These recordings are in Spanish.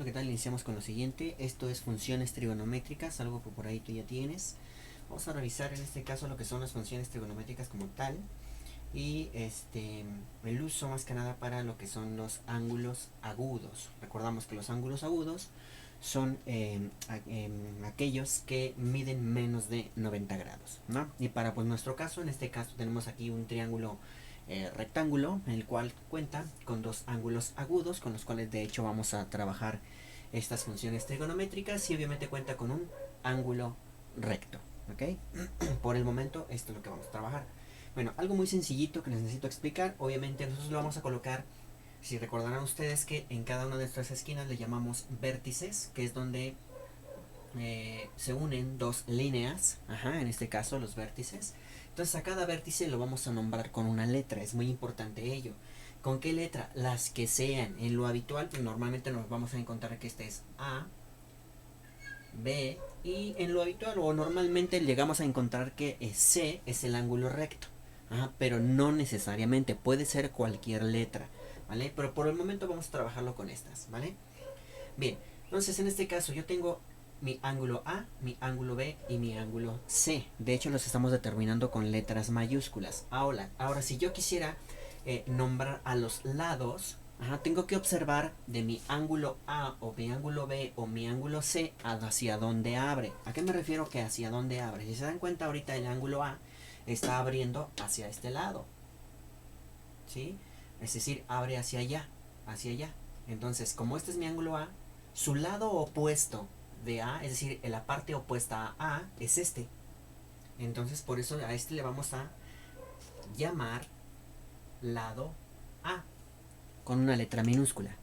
Hola, ¿qué tal? Iniciamos con lo siguiente. Esto es funciones trigonométricas, algo que por ahí tú ya tienes. Vamos a revisar en este caso lo que son las funciones trigonométricas como tal y el uso más que nada para lo que son los ángulos agudos. Recordamos que los ángulos agudos son aquellos que miden menos de 90 grados, ¿no? Y para pues nuestro caso, en este caso tenemos aquí un triángulo rectángulo, en el cual cuenta con dos ángulos agudos, con los cuales de hecho vamos a trabajar estas funciones trigonométricas, y obviamente cuenta con un ángulo recto, ¿ok? Por el momento esto es lo que vamos a trabajar. Bueno, algo muy sencillito que les necesito explicar. Obviamente nosotros lo vamos a colocar, si recordarán ustedes, que en cada una de nuestras esquinas le llamamos vértices, que es donde se unen dos líneas, en este caso los vértices. Entonces a cada vértice lo vamos a nombrar con una letra, es muy importante ello. ¿Con qué letra? Las que sean. En lo habitual, pues normalmente nos vamos a encontrar que este es A, B, y en lo habitual o normalmente llegamos a encontrar que C es el ángulo recto. Pero no necesariamente, puede ser cualquier letra, ¿vale? Pero por el momento vamos a trabajarlo con estas, ¿vale? Bien, entonces en este caso yo tengo mi ángulo A, mi ángulo B y mi ángulo C. De hecho los estamos determinando con letras mayúsculas. Ahora si yo quisiera nombrar a los lados, tengo que observar de mi ángulo A o mi ángulo B o mi ángulo C hacia dónde abre. ¿A qué me refiero que hacia dónde abre? Si se dan cuenta, ahorita el ángulo A está abriendo hacia este lado, ¿sí? Es decir, abre hacia allá, hacia allá. Entonces, como este es mi ángulo A, su lado opuesto de A, es decir, la parte opuesta a A, es este. Entonces, por eso a este le vamos a llamar lado A, con una letra minúscula.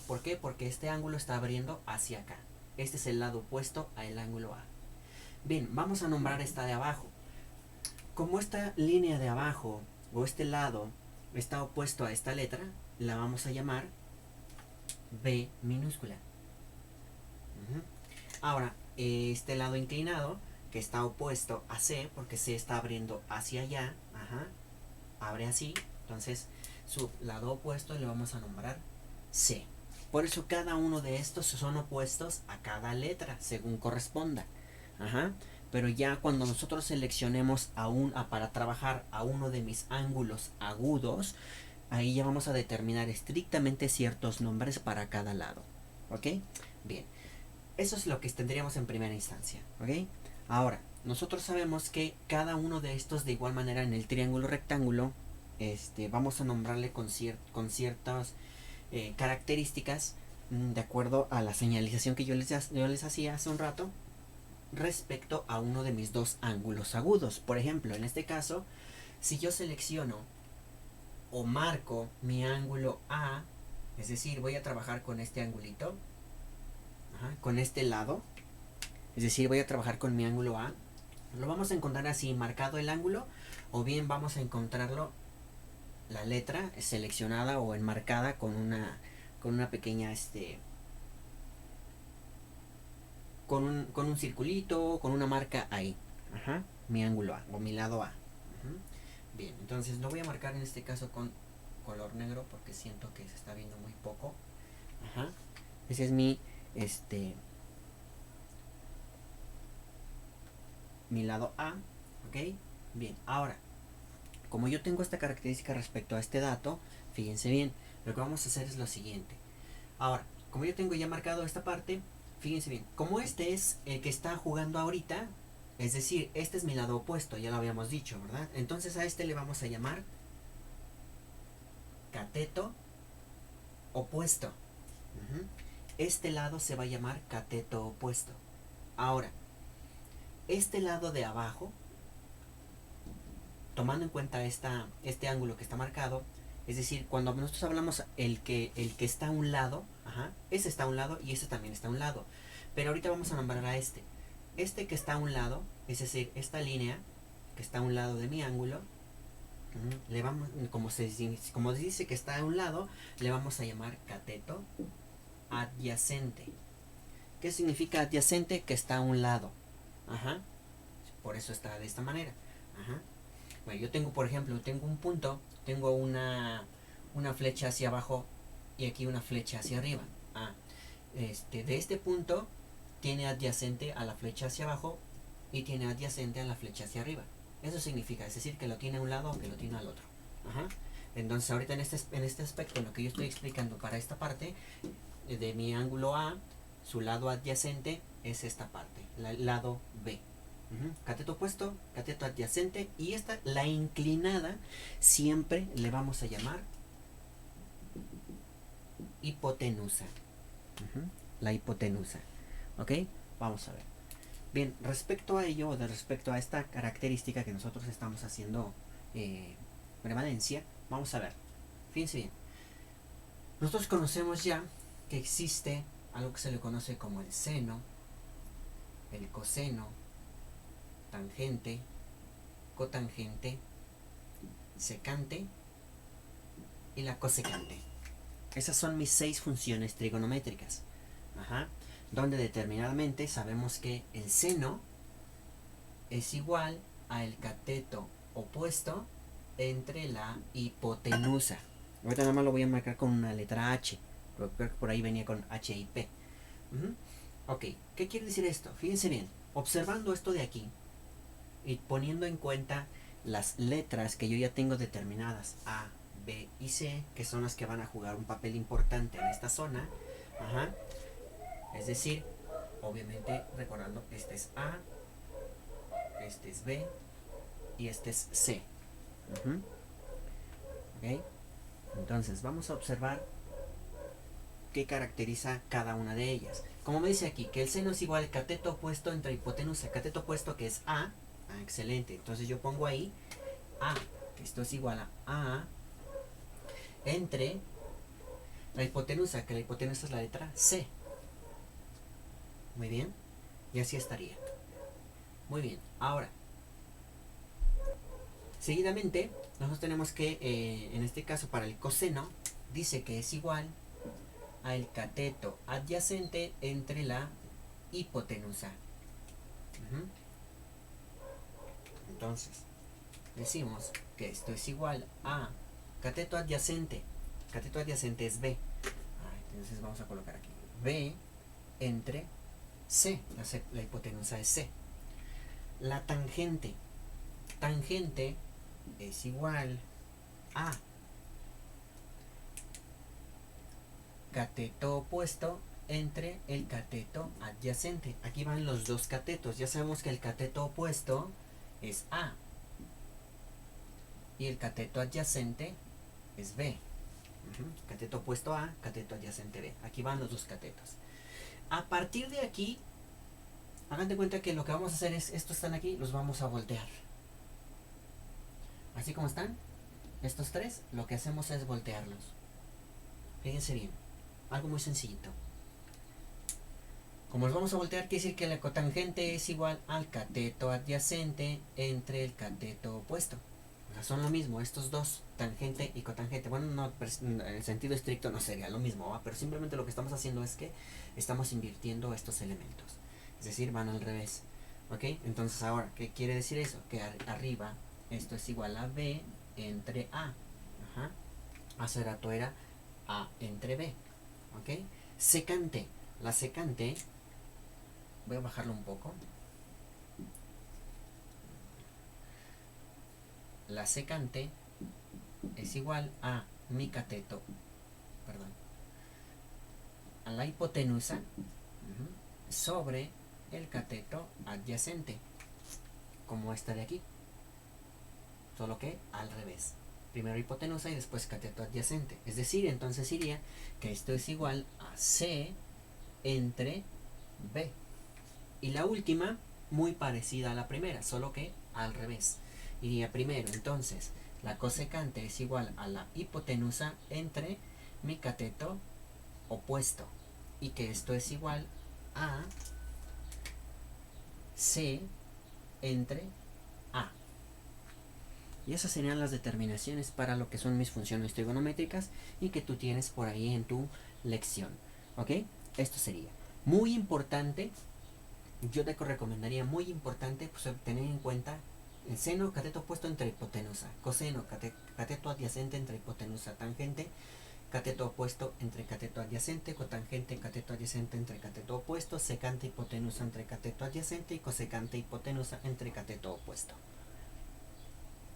¿Por qué? Porque este ángulo está abriendo hacia acá. Este es el lado opuesto al ángulo A. Bien, vamos a nombrar esta de abajo. Como esta línea de abajo, o este lado, está opuesto a esta letra, la vamos a llamar B minúscula. Ahora, este lado inclinado, que está opuesto a C, porque C está abriendo hacia allá, abre así, entonces su lado opuesto le vamos a nombrar C. Por eso cada uno de estos son opuestos a cada letra, según corresponda. Pero ya cuando nosotros seleccionemos para trabajar a uno de mis ángulos agudos, ahí ya vamos a determinar estrictamente ciertos nombres para cada lado. ¿Ok? Bien. Eso es lo que tendríamos en primera instancia. ¿Ok? Ahora, nosotros sabemos que cada uno de estos, de igual manera, en el triángulo rectángulo, vamos a nombrarle con ciertas características, de acuerdo a la señalización que yo les hacía hace un rato respecto a uno de mis dos ángulos agudos. Por ejemplo, en este caso, si yo selecciono o marco mi ángulo A, es decir, voy a trabajar con este angulito, con este lado, es decir, voy a trabajar con mi ángulo A, lo vamos a encontrar así, marcado el ángulo, o bien vamos a encontrarlo, la letra seleccionada o enmarcada con una pequeña, con un circulito, con una marca ahí. Mi ángulo A o mi lado A. Bien, entonces lo voy a marcar en este caso con color negro porque siento que se está viendo muy poco. Ese es mi lado A. Ok, bien, ahora, como yo tengo esta característica respecto a este dato, fíjense bien, lo que vamos a hacer es lo siguiente. Ahora, como yo tengo ya marcado esta parte, fíjense bien, como este es el que está jugando ahorita, es decir, este es mi lado opuesto, ya lo habíamos dicho, ¿verdad? Entonces a este le vamos a llamar cateto opuesto. Este lado se va a llamar cateto opuesto. Ahora, este lado de abajo, tomando en cuenta este ángulo que está marcado, es decir, cuando nosotros hablamos el que está a un lado, ese está a un lado y ese también está a un lado. Pero ahorita vamos a nombrar a este. Este que está a un lado, es decir, esta línea que está a un lado de mi ángulo, le vamos, como dice que está a un lado, le vamos a llamar cateto adyacente. ¿Qué significa adyacente? Que está a un lado. Por eso está de esta manera. Bueno, yo tengo, por ejemplo, tengo un punto, tengo una flecha hacia abajo y aquí una flecha hacia arriba. de este punto tiene adyacente a la flecha hacia abajo y tiene adyacente a la flecha hacia arriba. Eso significa, es decir, que lo tiene a un lado o que lo tiene al otro. Ajá. Entonces ahorita en este aspecto, lo que yo estoy explicando para esta parte de mi ángulo A, su lado adyacente es esta parte, el lado B. Cateto opuesto, cateto adyacente, y esta, la inclinada, siempre le vamos a llamar hipotenusa. La hipotenusa. ¿Ok? Vamos a ver. Bien, respecto a ello, o de respecto a esta característica que nosotros estamos haciendo prevalencia, vamos a ver. Fíjense bien. Nosotros conocemos ya que existe algo que se le conoce como el seno, el coseno, tangente, cotangente, secante y la cosecante. Esas son mis 6 funciones trigonométricas. Ajá. Donde determinadamente sabemos que el seno es igual al cateto opuesto entre la hipotenusa. Ahorita nada más lo voy a marcar con una letra H, pero creo que por ahí venía con H y P. Ok, ¿qué quiere decir esto? Fíjense bien, observando esto de aquí y poniendo en cuenta las letras que yo ya tengo determinadas, A, B y C, que son las que van a jugar un papel importante en esta zona. Ajá. Es decir, obviamente recordando, este es A, este es B y este es C. ¿Ok? Entonces vamos a observar qué caracteriza cada una de ellas. Como me dice aquí, que el seno es igual al cateto opuesto entre hipotenusa. Cateto opuesto que es A. Ah, excelente. Entonces yo pongo ahí A, que esto es igual a A, entre la hipotenusa, que la hipotenusa es la letra C. Muy bien. Y así estaría. Muy bien. Ahora, seguidamente, nosotros tenemos que, en este caso para el coseno, dice que es igual al cateto adyacente entre la hipotenusa. Entonces, decimos que esto es igual a cateto adyacente. Cateto adyacente es B. Entonces vamos a colocar aquí B entre C. La hipotenusa es C. La tangente. Tangente es igual a cateto opuesto entre el cateto adyacente. Aquí van los dos catetos. Ya sabemos que el cateto opuesto es A y el cateto adyacente es B. Cateto opuesto A, cateto adyacente B. Aquí van los dos catetos. A partir de aquí, hagan de cuenta que lo que vamos a hacer es, estos están aquí, los vamos a voltear. Así como están, estos tres, lo que hacemos es voltearlos. Fíjense bien, algo muy sencillito. Como los vamos a voltear, quiere decir que la cotangente es igual al cateto adyacente entre el cateto opuesto. O sea, son lo mismo, estos dos, tangente y cotangente. Bueno, no, en el sentido estricto no sería lo mismo, ¿va? Pero simplemente lo que estamos haciendo es que estamos invirtiendo estos elementos. Es decir, van al revés. ¿Ok? Entonces ahora, ¿qué quiere decir eso? Que arriba esto es igual a B entre A. Ajá. Hace rato era A entre B. ¿Ok? Secante. La secante, voy a bajarlo un poco. La secante es igual a mi cateto, perdón, a la hipotenusa sobre el cateto adyacente, como esta de aquí, solo que al revés. Primero hipotenusa y después cateto adyacente. Es decir, entonces iría que esto es igual a C entre B. Y la última, muy parecida a la primera, solo que al revés. Iría primero, entonces, la cosecante es igual a la hipotenusa entre mi cateto opuesto. Y que esto es igual a C entre A. Y esas serían las determinaciones para lo que son mis funciones trigonométricas y que tú tienes por ahí en tu lección. ¿Ok? Esto sería muy importante. Yo te recomendaría, muy importante, pues, tener en cuenta el seno, cateto opuesto entre hipotenusa, coseno, cateto adyacente entre hipotenusa, tangente cateto opuesto entre cateto adyacente, cotangente, cateto adyacente entre cateto opuesto, secante, hipotenusa entre cateto adyacente y cosecante, hipotenusa entre cateto opuesto.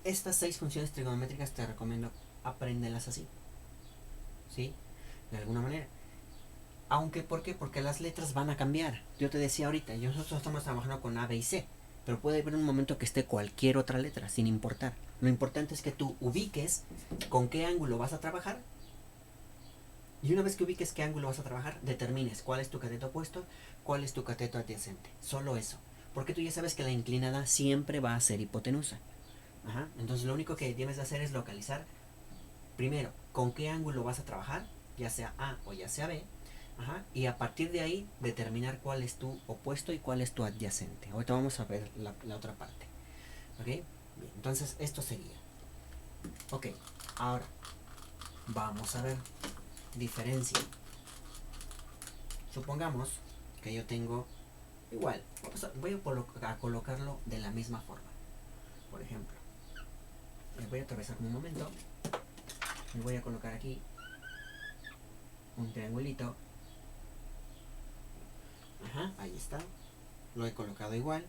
Estas 6 funciones trigonométricas te recomiendo aprenderlas así, ¿sí? De alguna manera. Aunque, ¿por qué? Porque las letras van a cambiar. Yo te decía ahorita, nosotros estamos trabajando con A, B y C, pero puede haber un momento que esté cualquier otra letra, sin importar. Lo importante es que tú ubiques con qué ángulo vas a trabajar. Y una vez que ubiques qué ángulo vas a trabajar, determines cuál es tu cateto opuesto, cuál es tu cateto adyacente. Solo eso. Porque tú ya sabes que la inclinada siempre va a ser hipotenusa. Ajá. Entonces lo único que debes de hacer es localizar, primero, con qué ángulo vas a trabajar, ya sea A o ya sea B. Ajá. Y a partir de ahí, determinar cuál es tu opuesto y cuál es tu adyacente. Ahorita vamos a ver la otra parte. ¿Ok? Bien, entonces esto sería. Ok, ahora vamos a ver diferencia. Supongamos que yo tengo igual, voy a colocarlo de la misma forma. Por ejemplo, les voy a atravesar un momento, me voy a colocar aquí un triangulito. Ajá, ahí está, lo he colocado igual.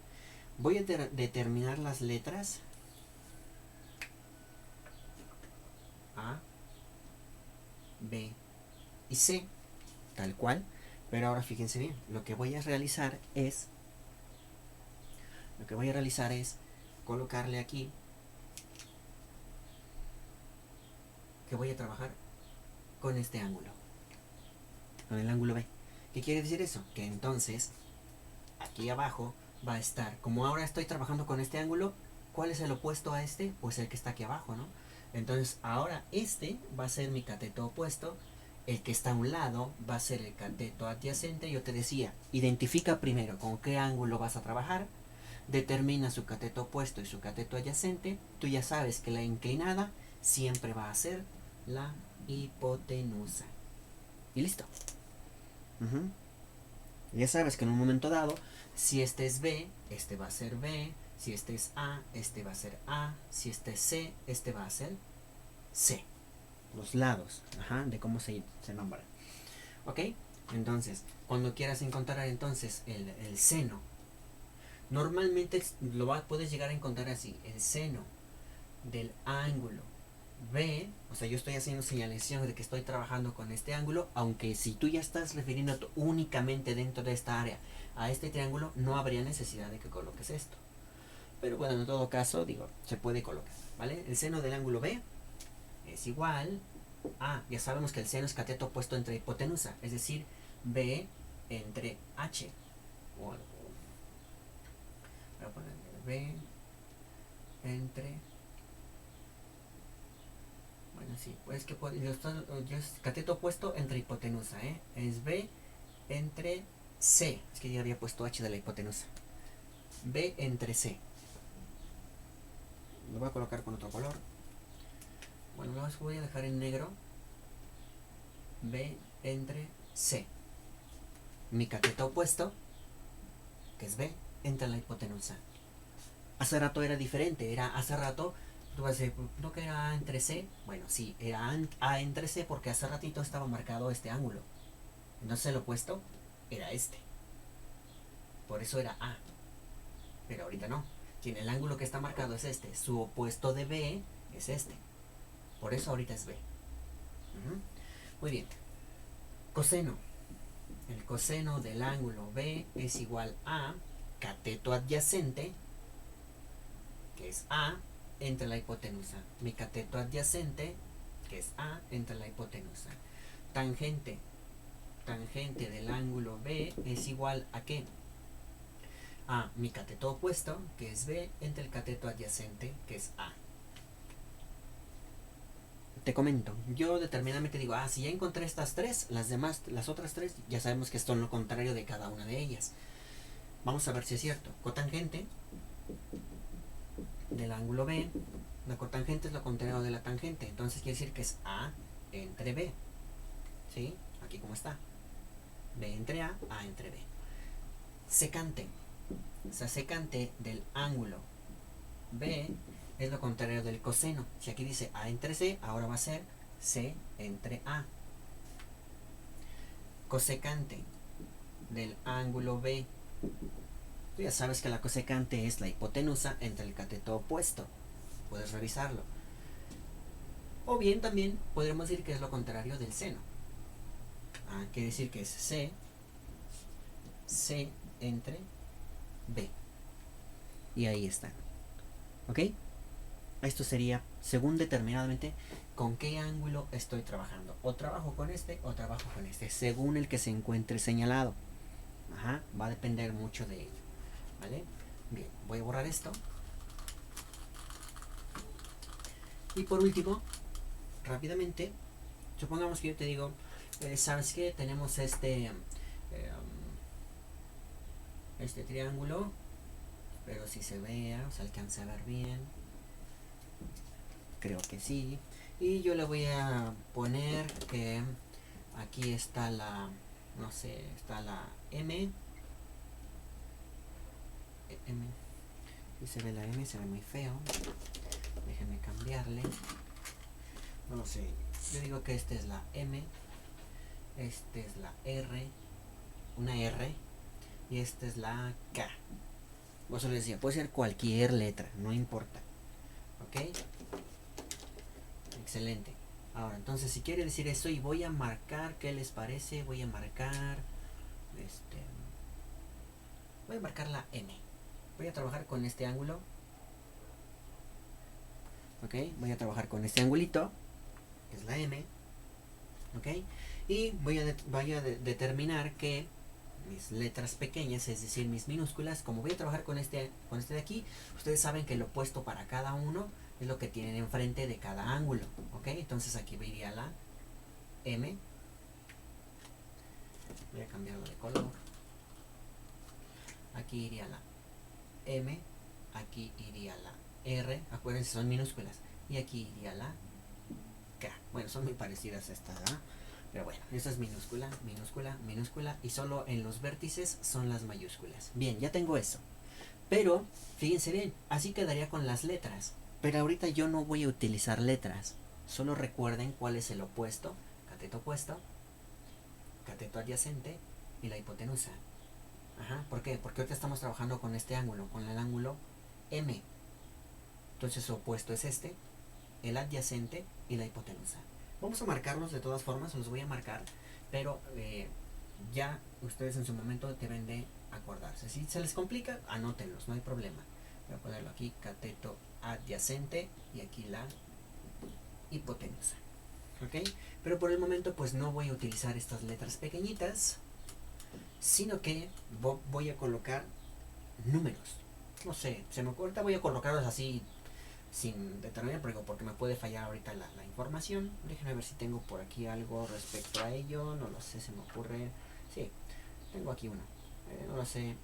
Voy a determinar las letras A, B y C, tal cual. Pero ahora fíjense bien, lo que voy a realizar es colocarle aquí que voy a trabajar con este ángulo, con el ángulo B. ¿Qué quiere decir eso? Que entonces aquí abajo va a estar, como ahora estoy trabajando con este ángulo, ¿cuál es el opuesto a este? Pues el que está aquí abajo, ¿no? Entonces ahora este va a ser mi cateto opuesto, el que está a un lado va a ser el cateto adyacente. Yo te decía, identifica primero con qué ángulo vas a trabajar, determina su cateto opuesto y su cateto adyacente. Tú ya sabes que la inclinada siempre va a ser la hipotenusa. Y listo. Ya sabes que en un momento dado, si este es B, este va a ser B. Si este es A, este va a ser A. Si este es C, este va a ser C. Los lados, de cómo se nombran. ¿Ok? Entonces, cuando quieras encontrar entonces el seno, normalmente puedes llegar a encontrar así: el seno del ángulo B. O sea, yo estoy haciendo señalización de que estoy trabajando con este ángulo, aunque si tú ya estás refiriéndote únicamente dentro de esta área a este triángulo, no habría necesidad de que coloques esto. Pero bueno, en todo caso, digo, se puede colocar, ¿vale? El seno del ángulo B es igual a, ya sabemos que el seno es cateto opuesto entre hipotenusa, es decir, B entre H. Voy a poner B entre... Bueno, sí, pues que yo es cateto opuesto entre hipotenusa, es B entre C. Es que ya había puesto H de la hipotenusa. B entre C. Lo voy a colocar con otro color. Bueno, lo voy a dejar en negro. B entre C. Mi cateto opuesto, que es B, entre la hipotenusa. Hace rato era diferente. Hace rato, tú vas a decir, ¿no que era A entre C? Bueno, sí, era A entre C porque hace ratito estaba marcado este ángulo. Entonces el opuesto era este. Por eso era A. Pero ahorita no. El ángulo que está marcado es este. Su opuesto de B es este. Por eso ahorita es B. Muy bien. Coseno. El coseno del ángulo B es igual a cateto adyacente, que es A, entre la hipotenusa. Mi cateto adyacente, que es A, entre la hipotenusa. Tangente. Tangente del ángulo B es igual a ¿qué? A mi cateto opuesto, que es B, entre el cateto adyacente, que es A. Te comento, yo determinadamente digo, si ya encontré estas tres, las otras tres, ya sabemos que son lo contrario de cada una de ellas. Vamos a ver si es cierto. Cotangente del ángulo B, la cotangente es lo contrario de la tangente, entonces quiere decir que es A entre B. ¿Sí? Aquí como está. B entre A entre B. Secante. O sea, secante del ángulo B es lo contrario del coseno. Si aquí dice A entre C, ahora va a ser C entre A. Cosecante del ángulo B. Tú ya sabes que la cosecante es la hipotenusa entre el cateto opuesto. Puedes revisarlo. O bien también podremos decir que es lo contrario del seno. Quiere decir que es C entre B. Y ahí están. ¿Ok? Esto sería, según determinadamente, con qué ángulo estoy trabajando. O trabajo con este o trabajo con este, según el que se encuentre señalado. Va a depender mucho de ello. ¿Vale? Bien, voy a borrar esto. Y por último, rápidamente, supongamos que yo te digo, ¿sabes qué? Tenemos este triángulo, pero si se vea, se alcanza a ver bien. Creo que sí. Y yo le voy a poner que aquí está la, no sé, está la M. Si se ve la M, se ve muy feo. Déjenme cambiarle. No sé, yo digo que esta es la M, esta es la R, una R, y esta es la K. Por eso les decía, puede ser cualquier letra, no importa. ¿Ok? Excelente. Ahora, entonces, si quiere decir eso, y voy a marcar, ¿qué les parece? Voy a marcar la M. Voy a trabajar con este ángulo. ¿Ok? Voy a trabajar con este angulito, que es la M. ¿Ok? Y voy a determinar que mis letras pequeñas, es decir, mis minúsculas, como voy a trabajar con este de aquí, ustedes saben que el opuesto para cada uno es lo que tienen enfrente de cada ángulo. ¿Ok? Entonces aquí iría la M. Voy a cambiarlo de color. Aquí iría la M, aquí iría la R, acuérdense, son minúsculas, y aquí iría la K. Bueno, son muy parecidas a estas, ¿verdad? Pero bueno, esta es minúscula, minúscula, minúscula, y solo en los vértices son las mayúsculas. Bien, ya tengo eso. Pero, fíjense bien, así quedaría con las letras. Pero ahorita yo no voy a utilizar letras. Solo recuerden cuál es el opuesto, cateto adyacente y la hipotenusa. ¿Por qué? Porque ahorita estamos trabajando con este ángulo, con el ángulo M. Entonces su opuesto es este, el adyacente y la hipotenusa. Vamos a marcarlos de todas formas, los voy a marcar, pero ya ustedes en su momento deben de acordarse. Si se les complica, anótenlos, no hay problema. Voy a ponerlo aquí, cateto adyacente, y aquí la hipotenusa. ¿Ok? Pero por el momento pues no voy a utilizar estas letras pequeñitas, sino que voy a colocar números. No sé, se me ocurre, voy a colocarlos así sin determinar, porque me puede fallar ahorita la información. Déjenme ver si tengo por aquí algo respecto a ello. No lo sé, se me ocurre. Sí, tengo aquí uno. No lo sé.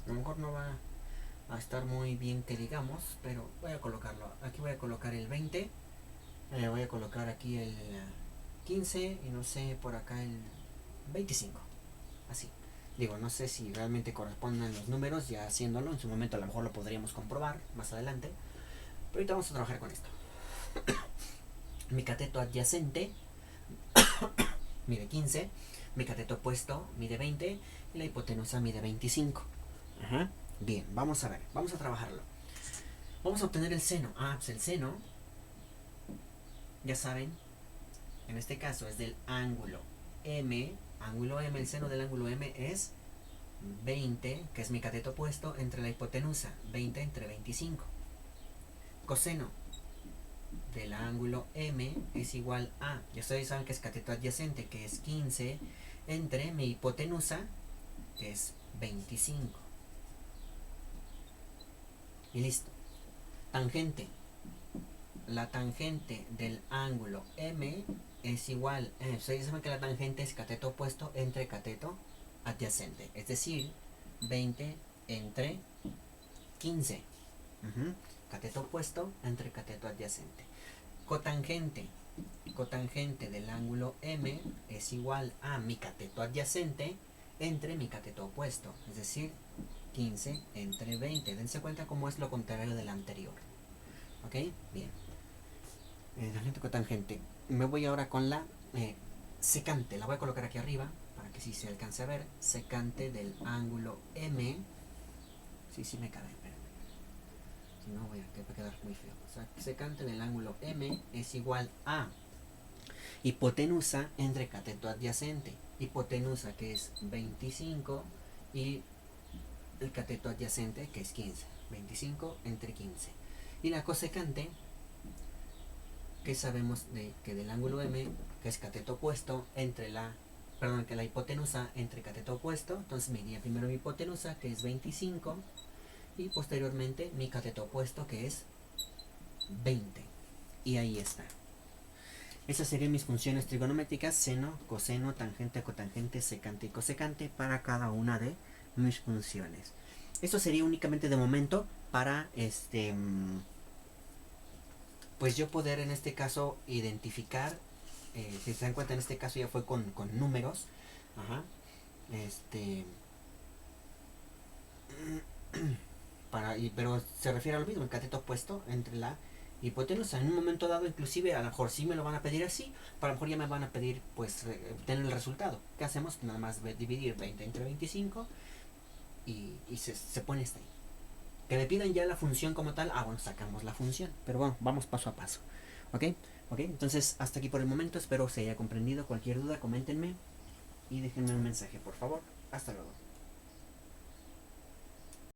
A lo mejor no va a estar muy bien que digamos, pero voy a colocarlo. Aquí voy a colocar el 20. Voy a colocar aquí el 15 y no sé, por acá el 25. Así. Digo, no sé si realmente corresponden los números, ya haciéndolo, en su momento a lo mejor lo podríamos comprobar más adelante. Pero ahorita vamos a trabajar con esto. Mi cateto adyacente mide 15, mi cateto opuesto mide 20 y la hipotenusa mide 25. Bien, vamos a ver, vamos a trabajarlo. Vamos a obtener el seno. Pues el seno, ya saben, en este caso es del ángulo M. El seno del ángulo M es 20, que es mi cateto opuesto, entre la hipotenusa, 20 entre 25. Coseno del ángulo M es igual a, ya ustedes saben que es cateto adyacente, que es 15, entre mi hipotenusa, que es 25. Y listo. Tangente. La tangente del ángulo M es igual, ustedes saben que la tangente es cateto opuesto entre cateto adyacente, es decir, 20 entre 15. Cateto opuesto entre cateto adyacente. Cotangente del ángulo M es igual a mi cateto adyacente entre mi cateto opuesto, es decir, 15 entre 20. Dense cuenta cómo es lo contrario del anterior. ¿Ok? Bien. Tangente cotangente. Me voy ahora con la secante. La voy a colocar aquí arriba para que sí se alcance a ver. Secante del ángulo M. Sí, me cabe, pero si no voy a quedar muy feo. O sea, secante del ángulo M es igual a hipotenusa entre cateto adyacente. Hipotenusa, que es 25, y el cateto adyacente, que es 15. 25 entre 15. Y la cosecante, que sabemos que del ángulo M, que es cateto opuesto, que la hipotenusa entre cateto opuesto. Entonces me iría primero mi hipotenusa, que es 25, y posteriormente mi cateto opuesto, que es 20. Y ahí está. Esas serían mis funciones trigonométricas: seno, coseno, tangente, cotangente, secante y cosecante para cada una de mis funciones. Esto sería únicamente de momento para pues yo poder en este caso identificar, si se dan cuenta en este caso ya fue con números. Ajá. Pero se refiere a lo mismo, el cateto opuesto entre la hipotenusa. En un momento dado, inclusive, a lo mejor sí me lo van a pedir así, pero a lo mejor ya me van a pedir, pues, tener el resultado. ¿Qué hacemos? Nada más dividir 20 entre 25 y se pone ahí. Que me pidan ya la función como tal, bueno, sacamos la función. Pero bueno, vamos paso a paso. ¿Ok? ¿Ok? Entonces, hasta aquí por el momento. Espero se haya comprendido. Cualquier duda, coméntenme y déjenme un mensaje, por favor. Hasta luego.